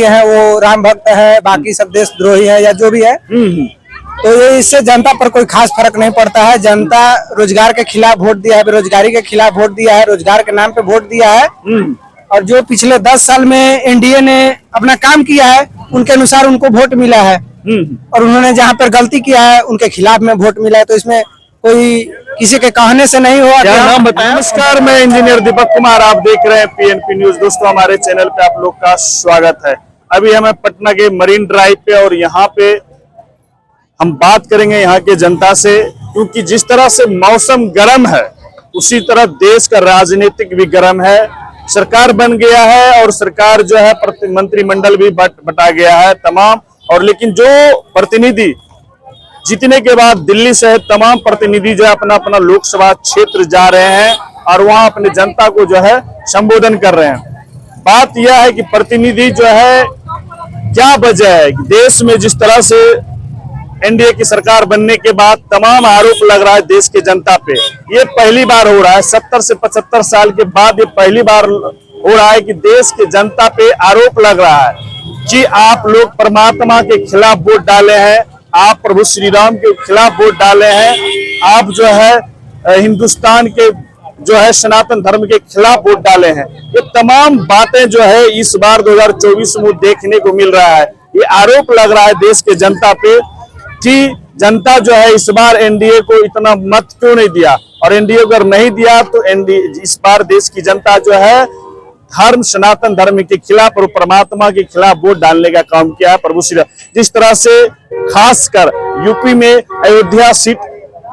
है वो राम भक्त है, बाकी सब देशद्रोही है या जो भी है। तो ये इससे जनता पर कोई खास फर्क नहीं पड़ता है। जनता रोजगार के खिलाफ वोट दिया है, बेरोजगारी के खिलाफ वोट दिया है, रोजगार के नाम पे वोट दिया है। और जो पिछले 10 साल में एनडीए ने अपना काम किया है उनके अनुसार उनको वोट मिला है। और उन्होंने जहाँ पर गलती किया है उनके खिलाफ में वोट मिला है। तो इसमें कोई किसी के कहने से नहीं हुआ। क्या नाम बताएं? नमस्कार, मैं इंजीनियर दीपक कुमार, आप देख रहे हैं पीएनपी न्यूज। दोस्तों, हमारे चैनल पे आप लोग का स्वागत है। अभी हमें पटना के मरीन ड्राइव पे और यहाँ पे हम बात करेंगे यहाँ के जनता से, क्योंकि जिस तरह से मौसम गर्म है उसी तरह देश का राजनीतिक भी गर्म है। सरकार बन गया है और सरकार जो है मंत्रिमंडल भी बटा गया है तमाम। और लेकिन जो प्रतिनिधि जीतने के बाद दिल्ली से तमाम प्रतिनिधि जो है अपना अपना लोकसभा क्षेत्र जा रहे हैं और वहां अपने जनता को जो है संबोधन कर रहे हैं। बात यह है कि प्रतिनिधि जो है क्या वजह है कि देश में जिस तरह से एनडीए की सरकार बनने के बाद तमाम आरोप लग रहा है देश के जनता पे। ये पहली बार हो रहा है 70 से 75 साल के बाद, ये पहली बार हो रहा है कि देश के जनता पे आरोप लग रहा है कि आप लोग परमात्मा के खिलाफ वोट डाले हैं, आप प्रभु श्री राम के खिलाफ वोट डाले हैं, आप जो है हिंदुस्तान के जो है सनातन धर्म के खिलाफ वोट डाले हैं। ये तमाम बातें जो है इस बार 2024 में देखने को मिल रहा है। ये आरोप लग रहा है देश के जनता पे कि जनता जो है इस बार एनडीए को इतना मत क्यों नहीं दिया, और एनडीए अगर नहीं दिया तो एनडीए इस बार देश की जनता जो है धर्म सनातन धर्म के खिलाफ और परमात्मा के खिलाफ वोट डालने का काम किया है। प्रभु श्री जिस तरह से खासकर यूपी में अयोध्या सीट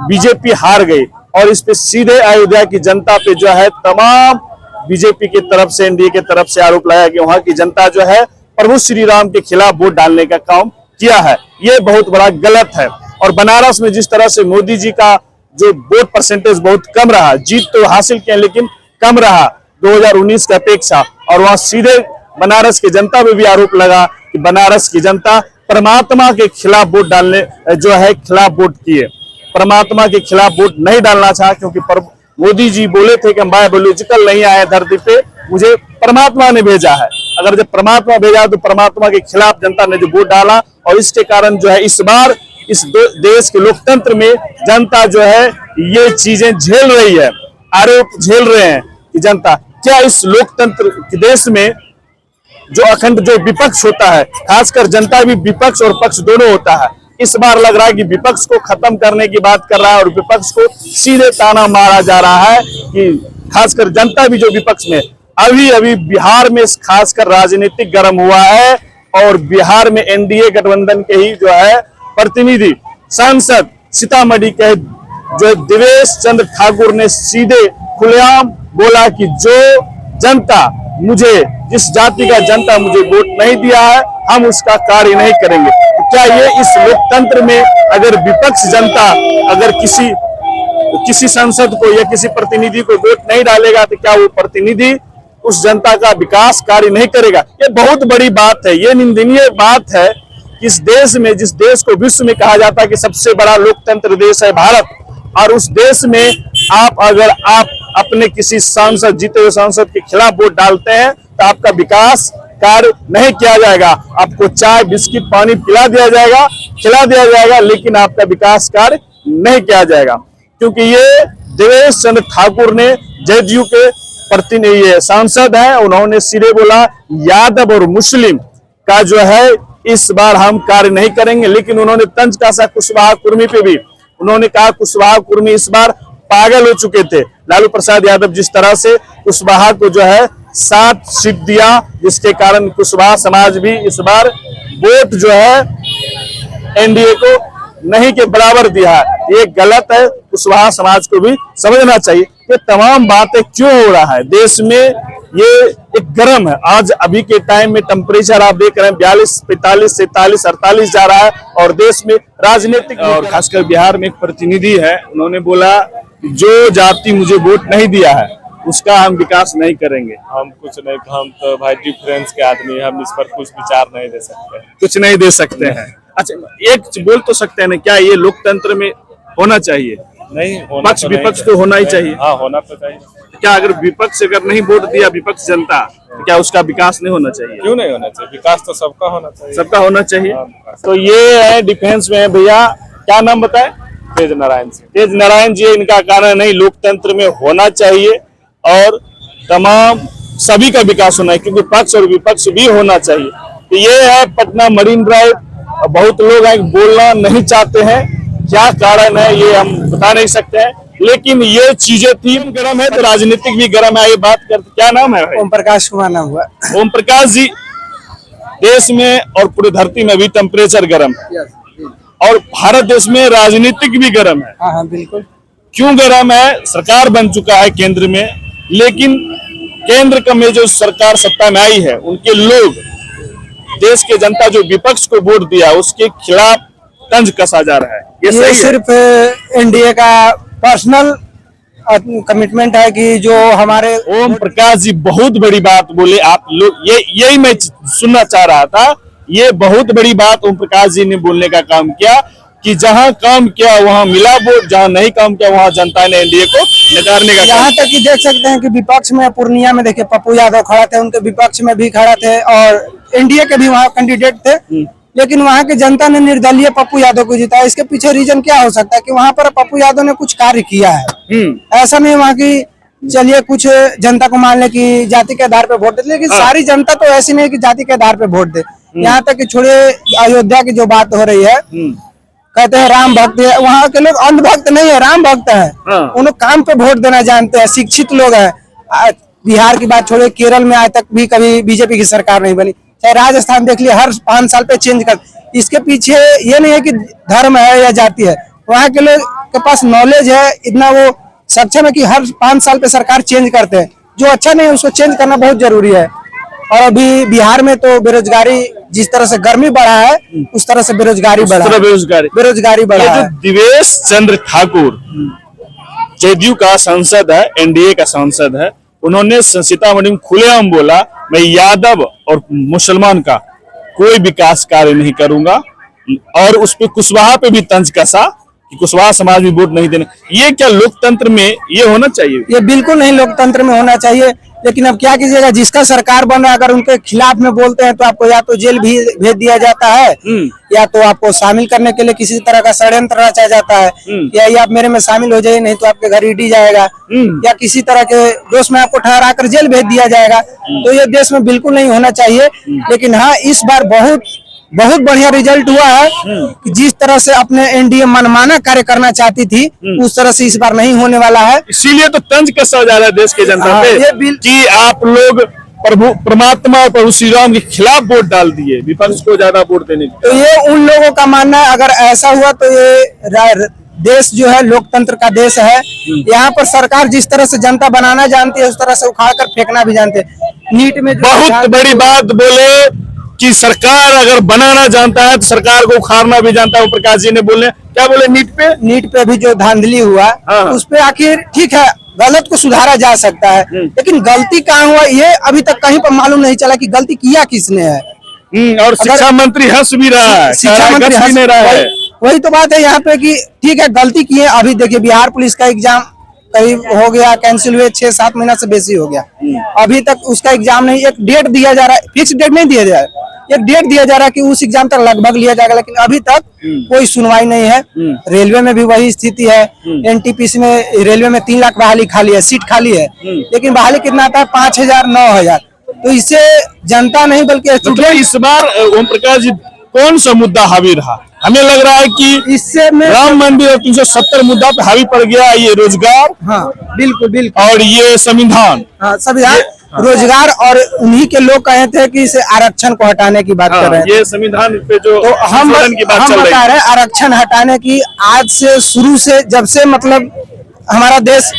बीजेपी हार गई और इस पे सीधे अयोध्या की जनता पे जो है तमाम बीजेपी की तरफ से एनडीए की तरफ से आरोप लगाया कि वहां की जनता जो है प्रभु श्री राम के खिलाफ वोट डालने का काम किया है। ये बहुत बड़ा गलत है। और बनारस में जिस तरह से मोदी जी का जो वोट परसेंटेज बहुत कम रहा, जीत तो हासिल किया लेकिन कम रहा 2019 की अपेक्षा, और वहां सीधे बनारस की जनता में भी आरोप लगा कि बनारस की जनता परमात्मा के खिलाफ वोट डालने जो है खिलाफ वोट किए, परमात्मा के खिलाफ वोट नहीं डालना चाहा। क्योंकि मोदी जी बोले थे कि मैं बायोलॉजिकल नहीं आया धरती पे, मुझे परमात्मा ने भेजा है। अगर जब परमात्मा भेजा तो परमात्मा के खिलाफ जनता ने जो वोट डाला, और इसके कारण जो है इस बार इस देश के लोकतंत्र में जनता जो है ये चीजें झेल रही है, आरोप झेल रहे हैं कि जनता क्या इस लोकतंत्र के देश में जो अखंड जो विपक्ष होता है, खासकर जनता भी विपक्ष और पक्ष दोनों होता है, इस बार लग रहा है कि विपक्ष को खत्म करने की बात कर रहा है और विपक्ष को सीधे ताना मारा जा रहा है कि खासकर जनता भी जो विपक्ष में अभी बिहार में खासकर राजनीतिक गर्म हुआ है। और बिहार में एनडीए गठबंधन के ही जो है प्रतिनिधि सांसद सीतामढ़ी के जो देवेश चंद्र ठाकुर ने सीधे खुलेआम बोला कि जो जनता मुझे जिस जाति का जनता मुझे वोट नहीं दिया है हम उसका कार्य नहीं करेंगे। तो क्या ये इस लोकतंत्र में अगर विपक्ष जनता अगर किसी सांसद को या किसी प्रतिनिधि को वोट नहीं डालेगा तो क्या वो प्रतिनिधि उस जनता का विकास कार्य नहीं करेगा? ये बहुत बड़ी बात है, ये निंदनीय बात है। इस देश में जिस देश को विश्व में कहा जाता है कि सबसे बड़ा लोकतंत्र देश है भारत, और उस देश में अगर आप अपने किसी सांसद जीते हुए सांसद के खिलाफ वोट डालते हैं तो आपका विकास कार्य नहीं किया जाएगा। आपको चाय बिस्किट पानी खिला दिया जाएगा लेकिन आपका विकास कार्य नहीं किया जाएगा। क्योंकि ये देवेश चंद्र ठाकुर ने जेडीयू के प्रतिनिधि ये सांसद हैं, उन्होंने सीधे बोला यादव और मुस्लिम का जो है इस बार हम कार्य नहीं करेंगे। लेकिन उन्होंने तंज कसा कुशवाहा कुर्मी पे भी उन्होंने कहा कुशवाहा कुर्मी इस बार पागल हो चुके थे। लालू प्रसाद यादव जिस तरह से कुशवाहा को जो है 7 सीट दिया, जिसके कारण कुशवाहा समाज भी इस बार वोट जो है एनडीए को नहीं के बराबर दिया है। ये गलत है, कुशवाहा समाज को भी समझना चाहिए। ये तमाम बातें क्यों हो रहा है देश में, ये एक गर्म है। आज अभी के टाइम में टेम्परेचर आप देख रहे हैं 42, 45, 47, 48 जा रहा है। और देश में राजनीतिक और खासकर बिहार में एक प्रतिनिधि है, उन्होंने बोला जो जाति मुझे वोट नहीं दिया है उसका हम विकास नहीं करेंगे। हम तो भाई डिफरेंस के आदमी, हम इस पर कुछ विचार नहीं दे सकते। कुछ नहीं दे सकते हैं। अच्छा, एक बोल तो सकते हैं ना, क्या ये लोकतंत्र में होना चाहिए? नहीं होना पक्ष तो नहीं विपक्ष तो होना ही चाहिए। हाँ, होना तो चाहिए। क्या अगर विपक्ष अगर नहीं वोट दिया, विपक्ष जनता, तो क्या उसका विकास नहीं होना चाहिए? क्यों नहीं होना चाहिए? विकास तो सबका होना चाहिए। सबका होना चाहिए। हाँ, विकास। तो ये है डिफेंस में भैया, क्या नाम बताए? तेज नारायण सिंह। तेज नारायण जी। इनका कहना नहीं, लोकतंत्र में होना चाहिए और तमाम सभी का विकास होना है, क्योंकि पक्ष और विपक्ष भी होना चाहिए। तो ये है पटना मरीन ड्राइव। बहुत लोग हैं बोलना नहीं चाहते हैं, क्या कारण है ये हम बता नहीं सकते हैं, लेकिन ये चीजें थी। गर्म है तो राजनीतिक भी गर्म है, ये बात करते। क्या नाम है भाई? ओम प्रकाश कुमार नाम हुआ। ओम प्रकाश जी, देश में और पूरी धरती में भी टेम्परेचर गर्म है और भारत देश में राजनीतिक भी गर्म है। हाँ हाँ बिल्कुल। क्यों गर्म है? सरकार बन चुका है केंद्र में, लेकिन केंद्र का में जो सरकार सत्ता में आई है, उनके लोग, देश के जनता जो विपक्ष को वोट दिया उसके खिलाफ तंज कसा जा रहा है। ये ये सही है? सिर्फ एनडीए का पर्सनल कमिटमेंट है कि जो हमारे ओम प्रकाश जी बहुत बड़ी बात बोले आप लोग, यही मैं सुनना चाह रहा था। ये बहुत बड़ी बात ओम प्रकाश जी ने बोलने का काम किया कि जहां काम किया वहां मिला वोट, जहां नहीं काम किया वहां जनता ने एनडीए को नकारने का काम। यहाँ तक कि देख सकते हैं कि विपक्ष में पूर्णिया में देखिए पप्पू यादव खड़ा थे, उनके विपक्ष में भी खड़ा थे और एनडीए के भी वहाँ कैंडिडेट थे, लेकिन वहाँ की जनता ने निर्दलीय पप्पू यादव को जिताया। इसके पीछे रीजन क्या हो सकता है कि वहाँ पर पप्पू यादव ने कुछ कार्य किया है। ऐसा नहीं वहाँ की, चलिए कुछ जनता को मान ले कि जाति के आधार पे वोट दे, लेकिन सारी जनता तो ऐसी नहीं कि जाति के आधार पे वोट दे। यहाँ तक कि छोड़िए अयोध्या की जो बात हो रही है, कहते हैं राम भक्त है, वहाँ के लोग अंधभक्त नहीं है, राम भक्त है। उन लोग काम पे वोट देना जानते हैं, शिक्षित लोग हैं। बिहार की बात छोड़िए, केरल में आज तक भी कभी बीजेपी की सरकार नहीं बनी, चाहे राजस्थान देख लिए हर 5 साल पे चेंज कर। इसके पीछे ये नहीं है कि धर्म है या जाति है, वहाँ के लोग के पास नॉलेज है, इतना वो सक्षम है कि हर 5 साल पे सरकार चेंज करते हैं। जो अच्छा नहीं है उसको चेंज करना बहुत जरूरी है। और अभी बिहार में तो बेरोजगारी, जिस तरह से गर्मी बढ़ा है उस तरह से बेरोजगारी बढ़ा है। बेरोजगारी बढ़ा है। दिवेश चंद्र ठाकुर जदयू का सांसद है, एनडीए का सांसद है, उन्होंने सीतामढ़ी में खुलेआम बोला, मैं यादव और मुसलमान का कोई विकास कार्य नहीं करूंगा, और उस पे कुशवाहा पे भी तंज कसा कि कुशवाहा समाज भी वोट नहीं देना। ये क्या लोकतंत्र में ये होना चाहिए? ये बिल्कुल नहीं लोकतंत्र में होना चाहिए। लेकिन अब क्या कीजिएगा, जिसका सरकार बन रहा है अगर उनके खिलाफ में बोलते हैं तो आपको या तो जेल भी भेज दिया जाता है, या तो आपको शामिल करने के लिए किसी तरह का षड्यंत्र रचा जाता है, या ये आप मेरे में शामिल हो जाइए नहीं तो आपके घर ईडी जाएगा, या किसी तरह के दोष में आपको ठहरा कर जेल भेज दिया जाएगा। तो ये देश में बिल्कुल नहीं होना चाहिए। लेकिन हाँ, इस बार बहुत बढ़िया रिजल्ट हुआ है कि जिस तरह से अपने एनडीए मनमाना कार्य करना चाहती थी उस तरह से इस बार नहीं होने वाला है। इसीलिए तो तंज कसा जा रहा है देश के जनता पे कि आप लोग प्रभु परमात्मा और प्रभु श्री राम के खिलाफ वोट डाल दिए, विपक्ष को ज्यादा वोट देने। तो ये उन लोगों का मानना है, अगर ऐसा हुआ तो ये देश जो है लोकतंत्र का देश है। यहाँ पर सरकार जिस तरह से जनता बनाना जानती है उस तरह से उखाड़ कर फेंकना भी जानते हैं। नीट में बहुत बड़ी बात बोले कि सरकार अगर बनाना जानता है तो सरकार को उखाड़ना भी जानता है। ओम प्रकाश जी ने बोले, क्या बोले? नीट पे भी जो धांधली हुआ उस पे आखिर ठीक है, गलत को सुधारा जा सकता है, लेकिन गलती कहाँ हुआ ये अभी तक कहीं पर मालूम नहीं चला कि गलती किया किसने है। और शिक्षा मंत्री हंस भी रहा है, शिक्षा मंत्री हंस नहीं रहा है। वही तो बात है यहाँ पे कि ठीक है गलती की है। अभी देखिए बिहार पुलिस का एग्जाम करीब हो गया, कैंसिल हुए 6-7 महीना से बेसी हो गया, अभी तक उसका एग्जाम नहीं। एक डेट दिया जा रहा है, फिक्स डेट नहीं दिया जा रहा है, एक डेट दिया जा रहा है कि उस एग्जाम तक लगभग लिया जाएगा, लेकिन अभी तक कोई सुनवाई नहीं है। रेलवे में भी वही स्थिति है। एनटीपीसी में रेलवे में 3 लाख बहाली खाली है, सीट खाली है, लेकिन बहाली कितना आता है? 5,000 9,000। तो इससे जनता नहीं बल्कि मतलब इस बार ओम प्रकाश जी कौन सा मुद्दा हावी रहा? हमें लग रहा है कि इससे राम मंदिर और 370 मुद्दा पे हावी पड़ गया, ये रोजगार। हाँ बिल्कुल। और ये संविधान। हाँ संविधान, रोजगार, और उन्हीं के लोग कहे थे कि इसे आरक्षण को हटाने की बात कर रहे हैं। ये संविधान पे जो तो हम बता रहे हैं आरक्षण हटाने की। आज से शुरू से जब से मतलब हमारा देश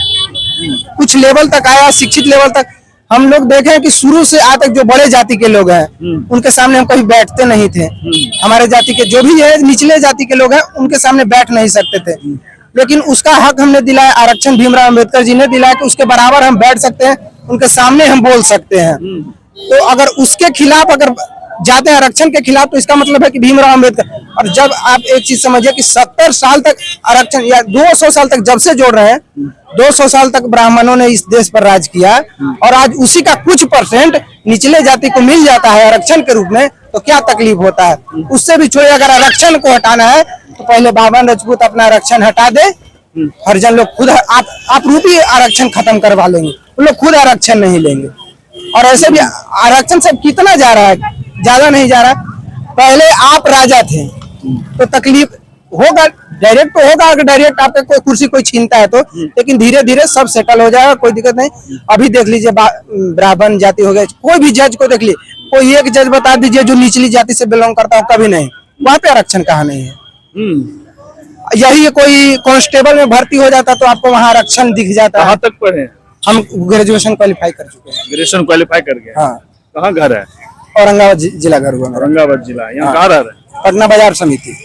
कुछ लेवल तक आया, शिक्षित लेवल तक, हम लोग देखे कि शुरू से आज तक जो बड़े जाति के लोग हैं उनके सामने हम कभी बैठते नहीं थे। हमारे जाति के जो भी है निचले जाति के लोग हैं उनके सामने बैठ नहीं सकते थे, लेकिन उसका हक हमने दिलाया, आरक्षण भीमराव अम्बेडकर जी ने दिलाया कि उसके बराबर हम बैठ सकते हैं, उनके सामने हम बोल सकते हैं। तो अगर उसके खिलाफ अगर जाते हैं आरक्षण के खिलाफ, तो इसका मतलब है कि भीमराव अम्बेडकर, और जब आप एक चीज समझिए कि 70 साल तक आरक्षण या 200 साल तक जब से जोड़ रहे हैं, 200 साल तक ब्राह्मणों ने इस देश पर राज किया और आज उसी का कुछ परसेंट निचले जाति को मिल जाता है आरक्षण के रूप में, तो क्या तकलीफ होता है। उससे भी छोड़िए, अगर आरक्षण को हटाना है तो पहले बावन राजपूत अपना आरक्षण हटा दे, हरिजन लोग खुद आप रूपी आरक्षण खत्म करवा लेंगे, वो लोग खुद आरक्षण नहीं लेंगे। और ऐसे भी आरक्षण सब कितना जा रहा है, ज्यादा नहीं जा रहा। पहले आप राजा थे तो तकलीफ होगा, डायरेक्ट तो होगा, अगर डायरेक्ट आपके कोई कुर्सी कोई छीनता है तो, लेकिन धीरे धीरे सब सेटल हो जाएगा, कोई दिक्कत नहीं। अभी देख लीजिए ब्राह्मण जाति हो गए, कोई भी जज को देख लीजिए, कोई एक जज बता दीजिए जो निचली जाति से बिलोंग करता हो, कभी नहीं, वहां पे आरक्षण कहाँ नहीं है। यही कोई कांस्टेबल में भर्ती हो जाता तो आपको वहाँ आरक्षण दिख जाता है। कहाँ तक पढ़े? हम ग्रेजुएशन क्वालिफाई कर चुके हैं। ग्रेजुएशन क्वालिफाई कर गए। हाँ। कहाँ घर है? औरंगाबाद जिला घर हुआ। औरंगाबाद जिला। यहाँ हाँ। कहाँ रह रहे हैं? पटना बाजार समिति।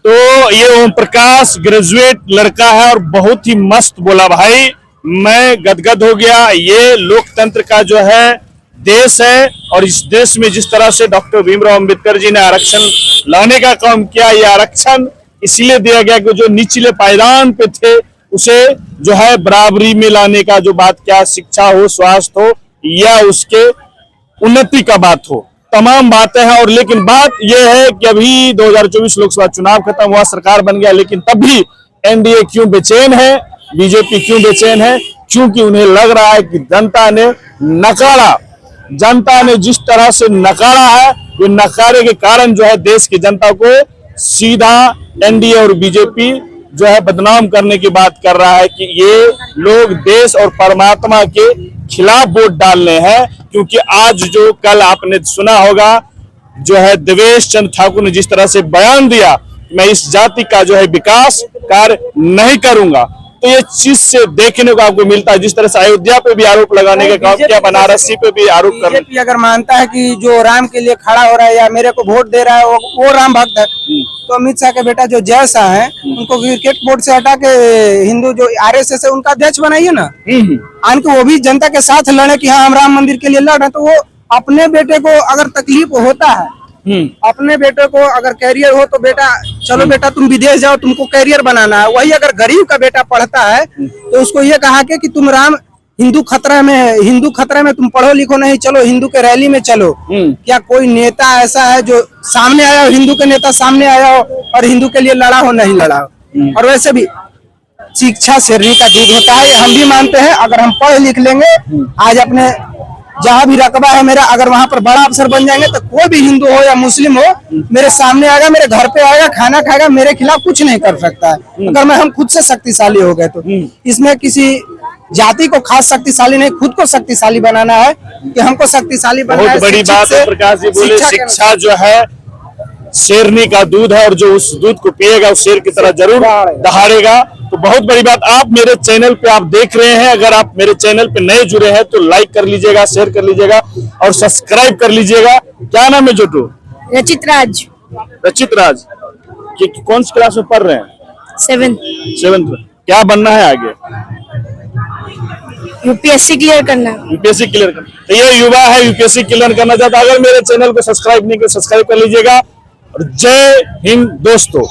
तो ये ओम प्रकाश ग्रेजुएट लड़का है और बहुत ही मस्त बोला भाई, मैं गदगद हो गया। ये लोकतंत्र का जो है देश है और इस देश में जिस तरह से डॉक्टर भीमराव अंबेडकर जी ने आरक्षण लाने का काम किया, ये आरक्षण इसलिए दिया गया कि जो निचले पायदान पे थे उसे जो है बराबरी में लाने का जो बात क्या, शिक्षा हो, स्वास्थ्य हो या उसके उन्नति का बात हो, तमाम बातें हैं। और लेकिन बात यह है कि अभी 2024 लोकसभा चुनाव खत्म हुआ, सरकार बन गया, लेकिन तब भी एनडीए क्यों बेचैन है, बीजेपी क्यों बेचैन है? क्योंकि उन्हें लग रहा है कि जनता ने नकारा, जनता ने जिस तरह से नकारा है, वो नकारे के कारण जो है देश की जनता को सीधा एनडीए और बीजेपी जो है बदनाम करने की बात कर रहा है कि ये लोग देश और परमात्मा के खिलाफ वोट डालने हैं। क्योंकि आज जो कल आपने सुना होगा जो है देवेश चंद्र ठाकुर ने जिस तरह से बयान दिया, मैं इस जाति का जो है विकास कार्य नहीं करूंगा, तो ये चीज से देखने को आपको मिलता है। जिस तरह से अयोध्या पे भी आरोप लगाने का काम किया, बनारसी पे भी आरोप कर, बीजेपी अगर मानता है कि जो राम के लिए खड़ा हो रहा है या मेरे को वोट दे रहा है वो राम भक्त है, तो अमित शाह के बेटा जो जय शाह है उनको क्रिकेट बोर्ड से हटा के हिंदू जो आरएसएस है उनका अध्यक्ष बनाइए ना, आन के वो भी जनता के साथ लड़े कि हाँ हम राम मंदिर के लिए लड़ रहे हैं। तो वो अपने बेटे को अगर तकलीफ होता है, अपने बेटे को अगर कैरियर हो तो बेटा चलो बेटा तुम विदेश जाओ, तुमको कैरियर बनाना है। वही अगर गरीब का बेटा पढ़ता है तो उसको ये कहा कि तुम राम हिंदू खतरा में है, हिंदू खतरा में, तुम पढ़ो लिखो नहीं, चलो हिंदू के रैली में चलो। क्या कोई नेता ऐसा है जो सामने आया हो, हिंदू के नेता सामने आया हो और हिंदू के लिए लड़ा हो? नहीं लड़ा हो। और वैसे भी शिक्षा शेरनी का दूध होता है, हम भी मानते हैं। अगर हम पढ़ लिख लेंगे, आज अपने जहाँ भी रकबा है मेरा, अगर वहाँ पर बड़ा अफसर बन जाएंगे तो कोई भी हिंदू हो या मुस्लिम हो मेरे सामने आएगा, मेरे घर पे आएगा, खाना खाएगा, मेरे खिलाफ कुछ नहीं कर सकता है अगर हम खुद से शक्तिशाली हो गए तो। इसमें किसी जाति को खास शक्तिशाली नहीं, खुद को शक्तिशाली बनाना है कि हमको शक्तिशाली बनाना है। बहुत बड़ी बात है प्रकाश जी बोले, शिक्षा जो है शेरनी का दूध है और जो उस दूध को पिएगा उस शेर की तरह जरूर दहाड़ेगा। तो बहुत बड़ी बात। आप मेरे चैनल पे आप देख रहे हैं, अगर आप मेरे चैनल पे नए जुड़े हैं तो लाइक कर लीजिएगा, शेयर कर लीजिएगा और सब्सक्राइब कर लीजिएगा। क्या नाम है जोटू? रचित राज। रचित राज, कौन सी क्लास में पढ़ रहे हैं? 7th में। क्या बनना है आगे? यूपीएससी क्लियर करना। यूपीएससी क्लियर करना। तो ये युवा है, यूपीएससी क्लियर करना चाहता है। अगर मेरे चैनल को सब्सक्राइब नहीं किया, सब्सक्राइब कर लीजिएगा। और जय हिंद दोस्तों।